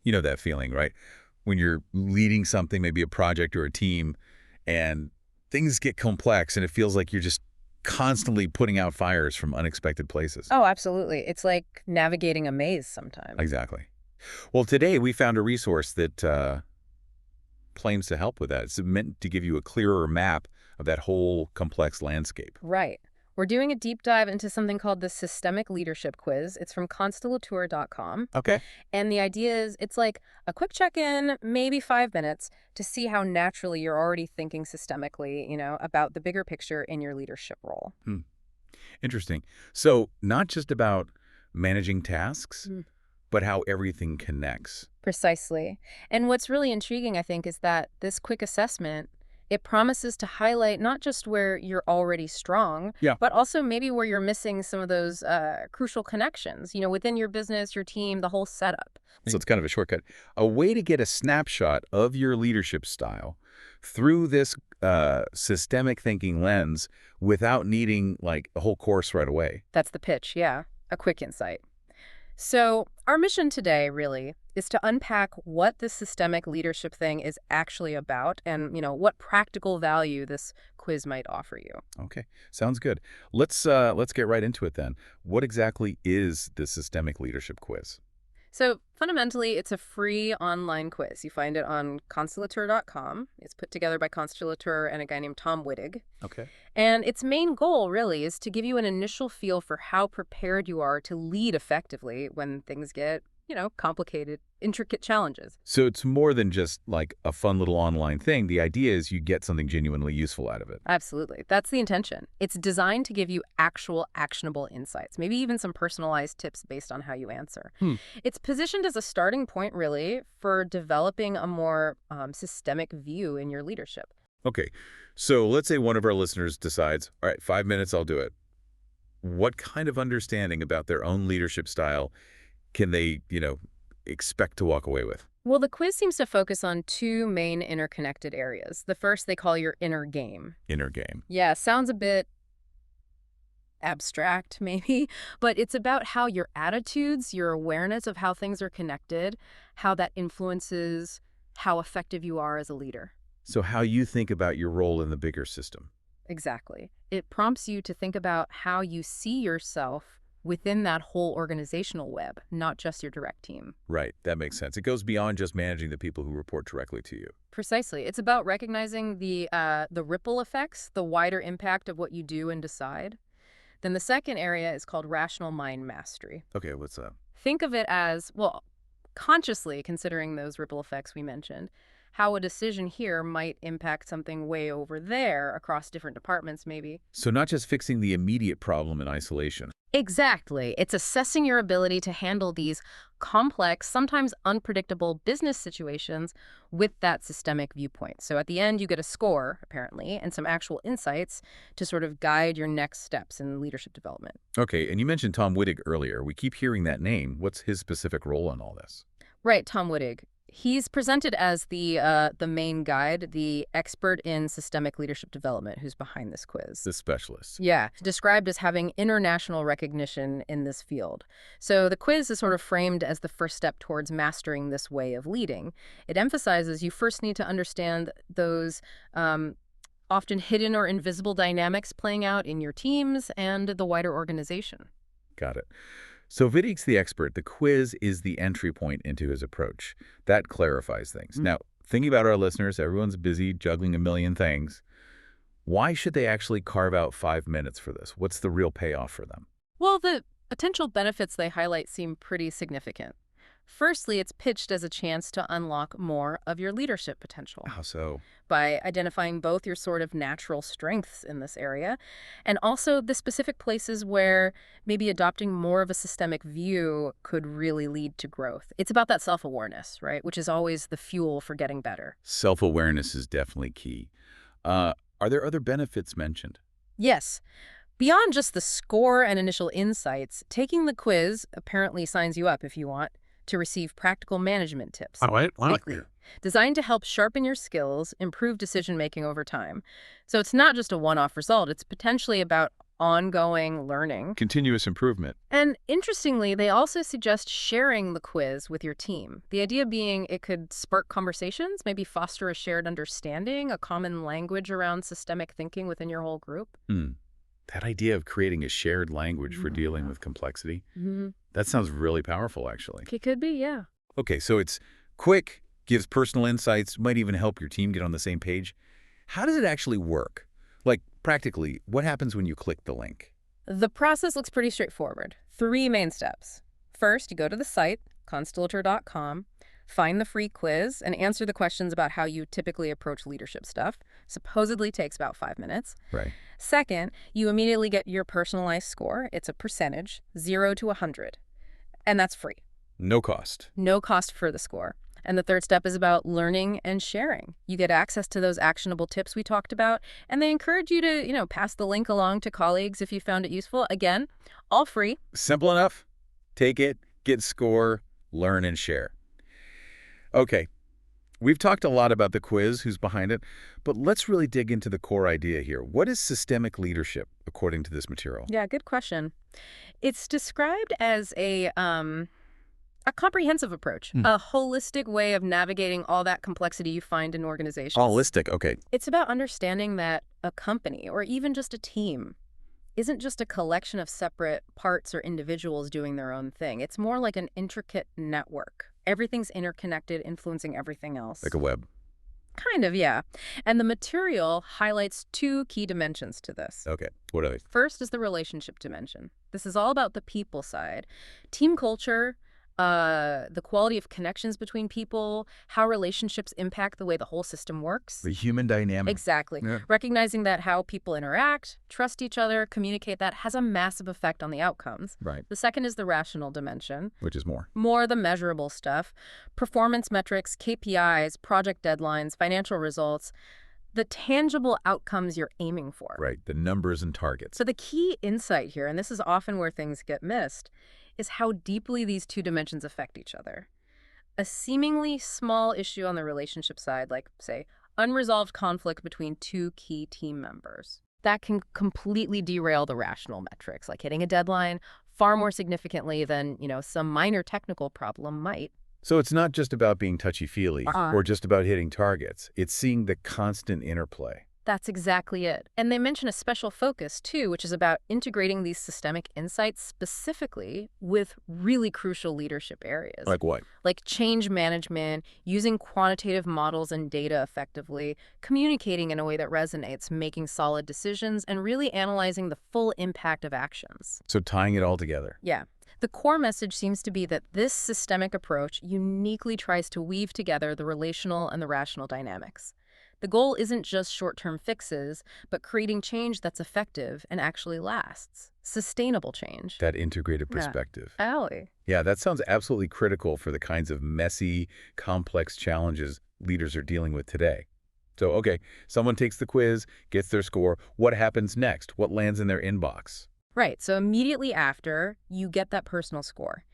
You know that feeling, right? When you're leading something, maybe a project or a team, and things get complex and it feels like you're just constantly putting out fires from unexpected places. Oh, absolutely. It's like navigating a maze sometimes. Exactly. Well, today we found a resource that claims to help with that. It's meant to give you a clearer map of that whole complex landscape. Right. We're doing a deep dive into something called the Systemic Leadership Quiz. It's from Constellateur.com. Okay. And the idea is it's like a quick check-in, maybe 5 minutes, to see how naturally you're already thinking systemically, about the bigger picture in your leadership role. Hmm. Interesting. So not just about managing tasks, but how everything connects. Precisely. And what's really intriguing, I think, is that this quick assessment, it promises to highlight not just where you're already strong, Yeah. but also maybe where you're missing some of those crucial connections, within your business, your team, the whole setup. So it's kind of a shortcut. A way to get a snapshot of your leadership style through this systemic thinking lens without needing like a whole course right away. That's the pitch, yeah. A quick insight. So our mission today really is to unpack what this systemic leadership thing is actually about and, what practical value this quiz might offer you. Okay, sounds good. Let's get right into it then. What exactly is the systemic leadership quiz? So fundamentally, it's a free online quiz. You find it on Constellateur.com. It's put together by Constellateur and a guy named Tom Wittig. Okay. And its main goal really is to give you an initial feel for how prepared you are to lead effectively when things get, complicated, intricate challenges. So it's more than just like a fun little online thing. The idea is you get something genuinely useful out of it. Absolutely. That's the intention. It's designed to give you actual actionable insights, maybe even some personalized tips based on how you answer. Hmm. It's positioned as a starting point, really, for developing a more systemic view in your leadership. Okay, so let's say one of our listeners decides, all right, 5 minutes, I'll do it. What kind of understanding about their own leadership style can they, expect to walk away with? Well, the quiz seems to focus on two main interconnected areas. The first they call your inner game. Inner game. Yeah, sounds a bit abstract, maybe, but it's about how your attitudes, your awareness of how things are connected, how that influences how effective you are as a leader. So how you think about your role in the bigger system. Exactly. It prompts you to think about how you see yourself within that whole organizational web, not just your direct team. Right, that makes sense. It goes beyond just managing the people who report directly to you. Precisely. It's about recognizing the ripple effects, the wider impact of what you do and decide. Then the second area is called rational mind mastery. Okay, what's up? Think of it as, well, consciously considering those ripple effects we mentioned, how a decision here might impact something way over there across different departments, maybe. So not just fixing the immediate problem in isolation. Exactly. It's assessing your ability to handle these complex, sometimes unpredictable business situations with that systemic viewpoint. So at the end, you get a score, apparently, and some actual insights to sort of guide your next steps in leadership development. Okay, and you mentioned Tom Wittig earlier. We keep hearing that name. What's his specific role in all this? Right, Tom Wittig. He's presented as the main guide, the expert in systemic leadership development who's behind this quiz. The specialist. Yeah, described as having international recognition in this field. So the quiz is sort of framed as the first step towards mastering this way of leading. It emphasizes you first need to understand those often hidden or invisible dynamics playing out in your teams and the wider organization. Got it. So Wittig's the expert. The quiz is the entry point into his approach. That clarifies things. Now, thinking about our listeners, everyone's busy juggling a million things. Why should they actually carve out 5 minutes for this? What's the real payoff for them? Well, the potential benefits they highlight seem pretty significant. Firstly, it's pitched as a chance to unlock more of your leadership potential How so? by identifying both your sort of natural strengths in this area and also the specific places where maybe adopting more of a systemic view could really lead to growth. It's about that self-awareness, right, which is always the fuel for getting better. Self-awareness is definitely key. Are there other benefits mentioned? Yes. Beyond just the score and initial insights, taking the quiz apparently signs you up, if you want, to receive practical management tips. Oh, I like Weekly, designed to help sharpen your skills, improve decision-making over time. So it's not just a one-off result. It's potentially about ongoing learning. Continuous improvement. And interestingly, they also suggest sharing the quiz with your team. The idea being it could spark conversations, maybe foster a shared understanding, a common language around systemic thinking within your whole group. That idea of creating a shared language for dealing with complexity, that sounds really powerful, actually. It could be, yeah. Okay, so it's quick, gives personal insights, might even help your team get on the same page. How does it actually work? Like, practically, what happens when you click the link? The process looks pretty straightforward. 3 main steps. First, you go to the site, Constellateur.com, find the free quiz, and answer the questions about how you typically approach leadership stuff. Supposedly takes about 5 minutes. Right. Second, you immediately get your personalized score. It's a percentage, 0 to 100. And that's free. No cost. No cost for the score. And the third step is about learning and sharing. You get access to those actionable tips we talked about, and they encourage you to, pass the link along to colleagues if you found it useful. Again, all free. Simple enough. Take it, get score, learn and share. Okay, we've talked a lot about the quiz, who's behind it, but let's really dig into the core idea here. What is systemic leadership, according to this material? Yeah, good question. It's described as a comprehensive approach, a holistic way of navigating all that complexity you find in organizations. Holistic, okay. It's about understanding that a company, or even just a team, isn't just a collection of separate parts or individuals doing their own thing. It's more like an intricate network. Everything's interconnected, influencing everything else. Like a web. Kind of, yeah. And the material highlights 2 key dimensions to this. Okay, what are they? First is the relationship dimension. This is all about the people side. Team culture, the quality of connections between people, how relationships impact the way the whole system works. The human dynamic. Exactly. Yeah. Recognizing that how people interact, trust each other, communicate, that has a massive effect on the outcomes. Right. The second is the rational dimension. Which is more? More the measurable stuff. Performance metrics, KPIs, project deadlines, financial results. The tangible outcomes you're aiming for. Right, the numbers and targets. So the key insight here, and this is often where things get missed, is how deeply these 2 dimensions affect each other. A seemingly small issue on the relationship side, like, say, unresolved conflict between 2 key team members, that can completely derail the rational metrics, like hitting a deadline far more significantly than, some minor technical problem might. So it's not just about being touchy-feely or just about hitting targets. It's seeing the constant interplay. That's exactly it. And they mention a special focus, too, which is about integrating these systemic insights specifically with really crucial leadership areas. Like what? Like change management, using quantitative models and data effectively, communicating in a way that resonates, making solid decisions, and really analyzing the full impact of actions. So tying it all together. Yeah. The core message seems to be that this systemic approach uniquely tries to weave together the relational and the rational dynamics. The goal isn't just short-term fixes, but creating change that's effective and actually lasts. Sustainable change. That integrated perspective. Yeah. Allie. Yeah, that sounds absolutely critical for the kinds of messy, complex challenges leaders are dealing with today. So, okay, someone takes the quiz, gets their score. What happens next? What lands in their inbox? Right, so immediately after, you get that personal score.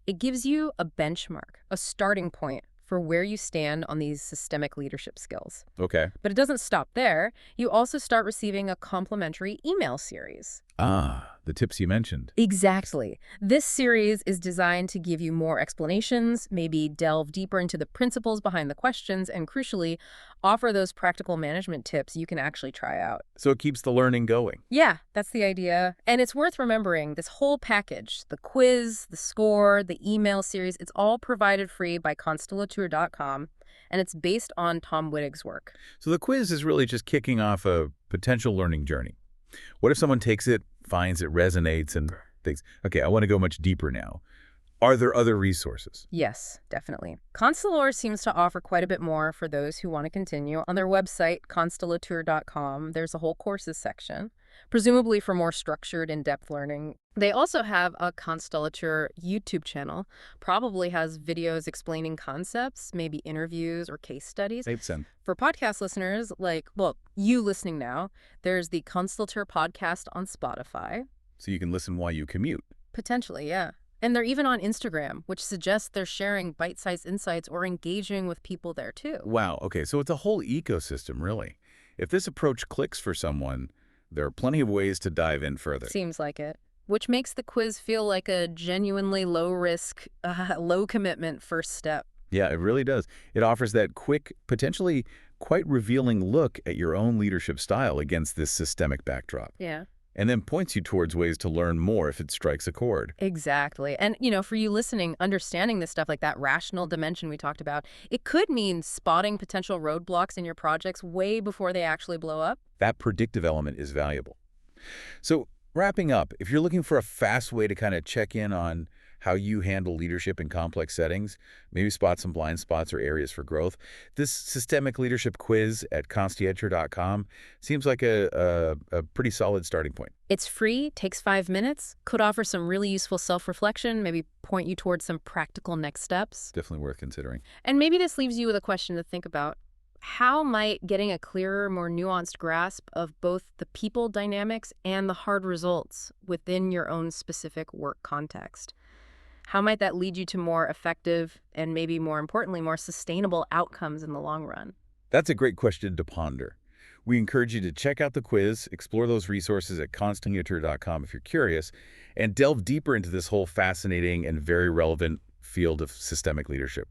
It gives you a benchmark, a starting point for where you stand on these systemic leadership skills. Okay. But it doesn't stop there. You also start receiving a complimentary email series. Ah, the tips you mentioned. Exactly. This series is designed to give you more explanations, maybe delve deeper into the principles behind the questions, and crucially, offer those practical management tips you can actually try out. So it keeps the learning going. Yeah, that's the idea. And it's worth remembering this whole package, the quiz, the score, the email series, it's all provided free by Constellateur.com, and it's based on Tom Wittig's work. So the quiz is really just kicking off a potential learning journey. What if someone takes it, finds it resonates, and thinks, okay, I want to go much deeper now? Are there other resources? Yes, definitely. Constellateur seems to offer quite a bit more for those who want to continue. On their website, Constellateur.com, there's a whole courses section, presumably for more structured, in-depth learning. They also have a Constellateur YouTube channel, probably has videos explaining concepts, maybe interviews or case studies. Makes sense. For podcast listeners, you listening now, there's the Constellateur podcast on Spotify. So you can listen while you commute. Potentially, yeah. And they're even on Instagram, which suggests they're sharing bite-sized insights or engaging with people there too. Wow, okay, so it's a whole ecosystem, really. If this approach clicks for someone, There are plenty of ways to dive in further. Seems like it. Which makes the quiz feel like a genuinely low-risk, low-commitment first step. Yeah, it really does. It offers that quick, potentially quite revealing look at your own leadership style against this systemic backdrop, Yeah. and then points you towards ways to learn more if it strikes a chord. Exactly. And, for you listening, understanding this stuff, like that rational dimension we talked about, it could mean spotting potential roadblocks in your projects way before they actually blow up. That predictive element is valuable. So, wrapping up, if you're looking for a fast way to kind of check in on how you handle leadership in complex settings, maybe spot some blind spots or areas for growth, this systemic leadership quiz at Constellateur.com seems like a pretty solid starting point. It's free, takes 5 minutes, could offer some really useful self-reflection, maybe point you towards some practical next steps. Definitely worth considering. And maybe this leaves you with a question to think about. How might getting a clearer, more nuanced grasp of both the people dynamics and the hard results within your own specific work context, how might that lead you to more effective and maybe more importantly, more sustainable outcomes in the long run? That's a great question to ponder. We encourage you to check out the quiz, explore those resources at Constellateur.com if you're curious, and delve deeper into this whole fascinating and very relevant field of systemic leadership.